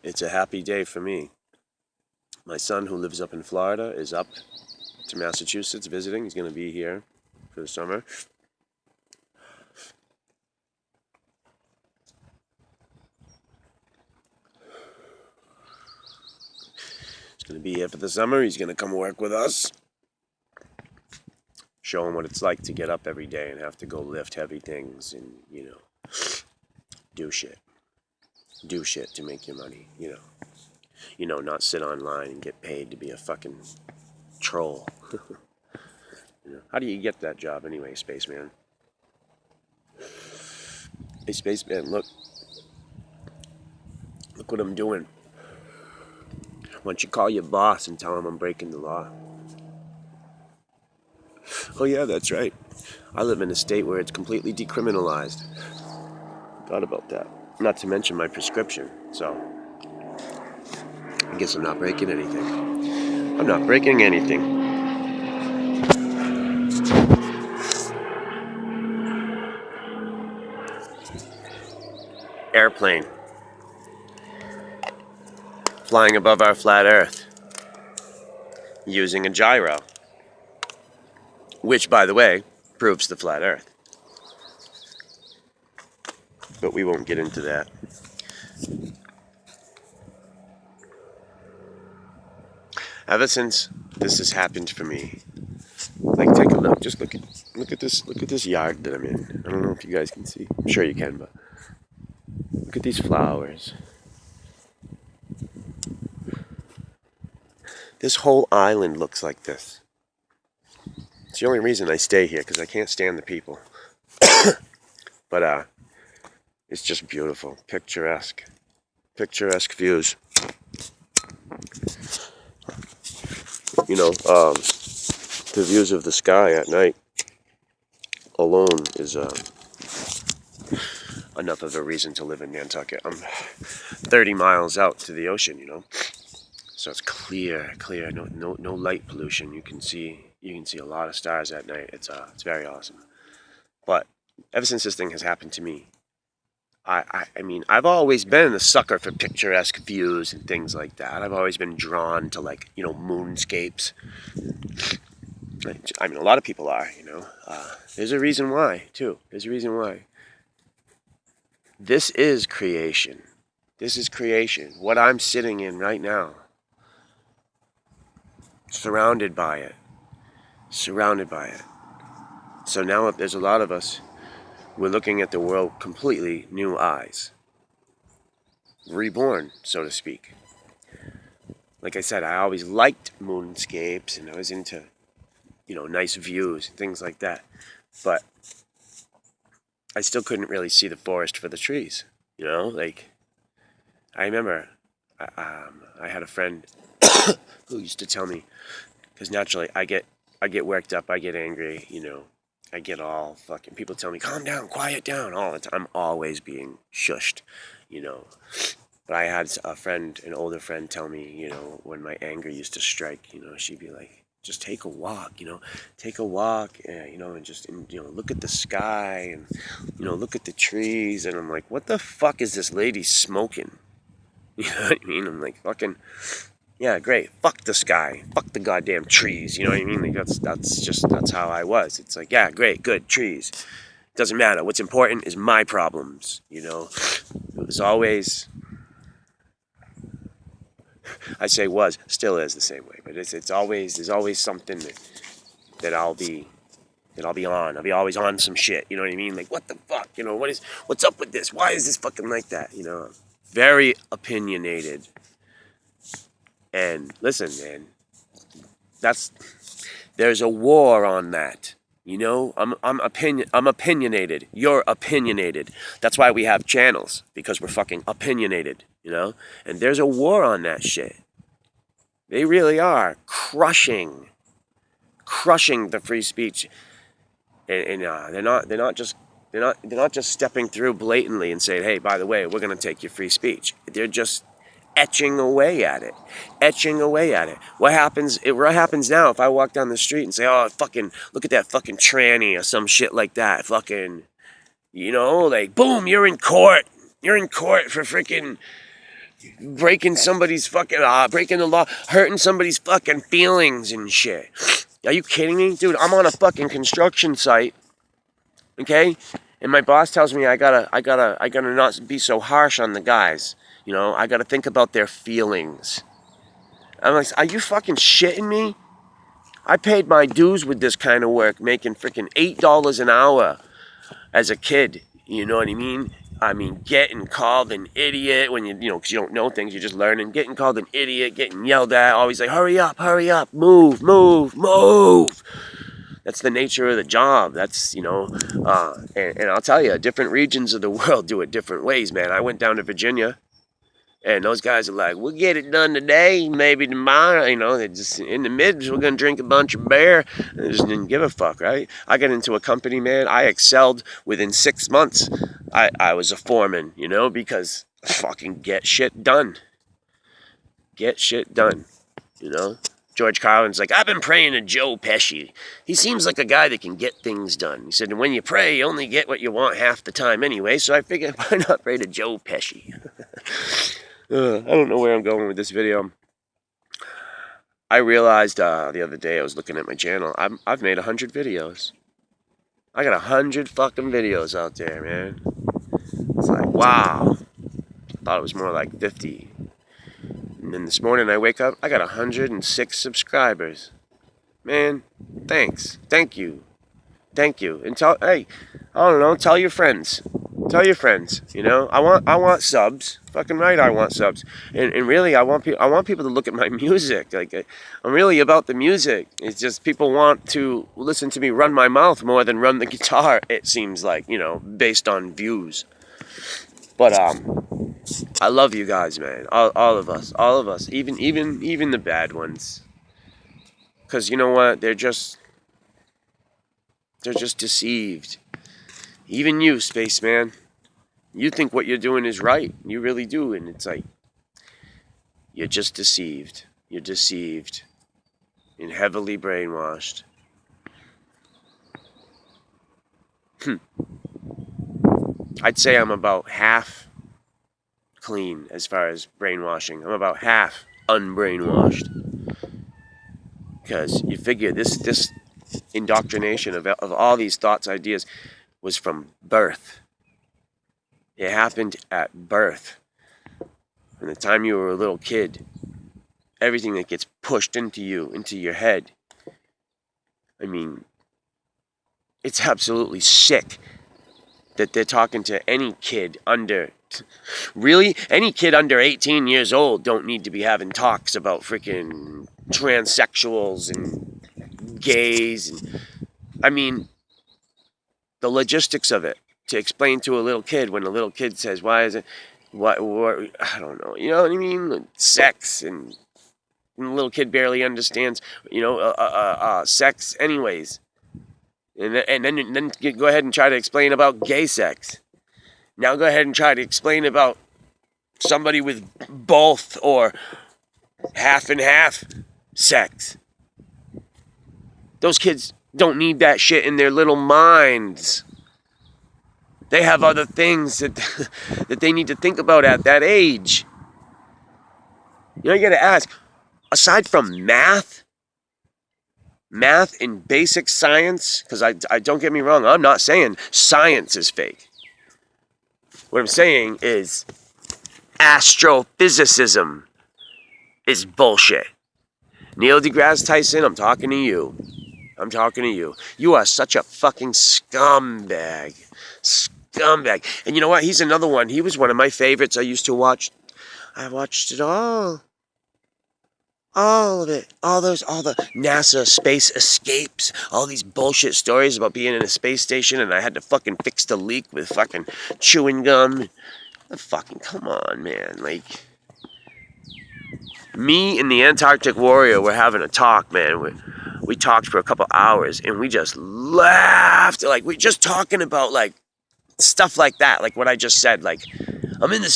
It's a happy day for me. My son, who lives up in Florida, is up to Massachusetts visiting. He's going to be here for the summer. He's going to be here for the summer. He's going to come work with us. Show him what it's like to get up every day and have to go lift heavy things and, do shit. Do shit to make your money, not sit online and get paid to be a fucking troll. How do you get that job anyway, spaceman? Hey, spaceman, look what I'm doing. Why don't you call your boss and tell him I'm breaking the law? Oh yeah, that's right. I live in a state where it's completely decriminalized. Thought about that. Not to mention my prescription, so I guess I'm not breaking anything. I'm not breaking anything. Airplane. Flying above our flat Earth. Using a gyro. Which, by the way, proves the flat Earth. But we won't get into that. Ever since this has happened for me, like, take a look. Just look at this yard that I'm in. I don't know if you guys can see. I'm sure you can, but look at these flowers. This whole island looks like this. It's the only reason I stay here, because I can't stand the people. But it's just beautiful, picturesque views. The views of the sky at night alone is enough of a reason to live in Nantucket. I'm 30 miles out to the ocean, so it's clear, no light pollution. You can see a lot of stars at night. It's very awesome. But ever since this thing has happened to me, I mean, I've always been a sucker for picturesque views and things like that. I've always been drawn to, moonscapes. I mean, a lot of people are, There's a reason why, too. There's a reason why. This is creation. This is creation. What I'm sitting in right now. Surrounded by it. So now there's a lot of us. We're looking at the world completely new eyes. Reborn, so to speak. Like I said, I always liked moonscapes, and I was into, nice views and things like that. But I still couldn't really see the forest for the trees. I remember I had a friend who used to tell me, because naturally I get worked up, I get angry, I get all fucking, people tell me, calm down, quiet down, all the time. I'm always being shushed, But I had an older friend tell me, when my anger used to strike, she'd be like, just take a walk, and just, look at the sky and, look at the trees. And I'm like, what the fuck is this lady smoking? You know what I mean? I'm like, fucking, yeah, great. Fuck the sky. Fuck the goddamn trees. You know what I mean? Like, that's how I was. It's like, yeah, great, good, trees. Doesn't matter. What's important is my problems, It was always, I say was, still is the same way, but there's always something that I'll be on. I'll be always on some shit, you know what I mean? Like, what the fuck, what's up with this? Why is this fucking like that, Very opinionated. And listen, man, there's a war on that. I'm opinionated. You're opinionated. That's why we have channels, because we're fucking opinionated, And there's a war on that shit. They really are crushing the free speech, and they're not just stepping through blatantly and saying, hey, by the way, we're gonna take your free speech. They're just etching away at it. What happens now if I walk down the street and say, oh, fucking, look at that fucking tranny or some shit like that, fucking, boom, you're in court for freaking breaking somebody's fucking, breaking the law, hurting somebody's fucking feelings and shit. Are you kidding me? Dude, I'm on a fucking construction site, okay? And my boss tells me I gotta not be so harsh on the guys. You know, I gotta think about their feelings. I'm like, are you fucking shitting me? I paid my dues with this kind of work, making freaking $8 an hour as a kid. You know what I mean? I mean, getting called an idiot when you know, because you don't know things, you're just learning. Getting called an idiot, getting yelled at, always like, hurry up, move, move, move. That's the nature of the job. That's, you know, and I'll tell you, different regions of the world do it different ways, man. I went down to Virginia, and those guys are like, we'll get it done today, maybe tomorrow. You know, they just, in the mids, we're going to drink a bunch of beer. They just didn't give a fuck, right? I got into a company, man. I excelled within 6 months. I was a foreman, you know, because fucking get shit done. Get shit done, you know? George Carlin's like, I've been praying to Joe Pesci. He seems like a guy that can get things done. He said, when you pray, you only get what you want half the time anyway, so I figured, why not pray to Joe Pesci? I don't know where I'm going with this video. I realized the other day I was looking at my channel. I've made 100 videos. I got 100 fucking videos out there, man. It's like, wow. Thought it was more like 50. And then this morning I wake up, I got 106 subscribers. Man, thanks. Thank you. Thank you. And hey, I don't know, tell your friends. Tell your friends, you know. I want subs. Fucking right, I want subs. And really, I want people to look at my music. Like, I'm really about the music. It's just people want to listen to me run my mouth more than run the guitar, it seems like, you know, based on views. But I love you guys, man. All of us, even the bad ones. Cause you know what? They're just deceived. Even you, spaceman. You think what you're doing is right. You really do, and it's like you're just deceived. You're deceived and heavily brainwashed. I'd say I'm about half clean as far as brainwashing. I'm about half unbrainwashed. Because you figure this indoctrination of all these thoughts, ideas, was from birth. It happened at birth. From the time you were a little kid, everything that gets pushed into you, into your head. I mean, it's absolutely sick that they're talking to any kid under, really? Any kid under 18 years old don't need to be having talks about freaking transsexuals and gays. And I mean, the logistics of it, to explain to a little kid when a little kid says, why is it, what I don't know, you know what I mean? Sex, and the little kid barely understands, you know, sex anyways. And then go ahead and try to explain about gay sex. Now go ahead and try to explain about somebody with both or half and half sex. Those kids don't need that shit in their little minds. They have other things that they need to think about at that age. You know, you gotta ask, aside from math and basic science, because I don't get me wrong, I'm not saying science is fake. What I'm saying is astrophysicism is bullshit. Neil deGrasse Tyson, I'm talking to you. I'm talking to you. You are such a fucking scumbag. Scumbag. And you know what? He's another one. He was one of my favorites. I used to watch. I watched it all. All of it. All the NASA space escapes. All these bullshit stories about being in a space station and I had to fucking fix the leak with fucking chewing gum. Fucking, come on, man. Like, me and the Antarctic Warrior were having a talk, man. We talked for a couple hours and we just laughed. Like, we're just talking about, like, stuff like that. Like what I just said. Like, I'm in the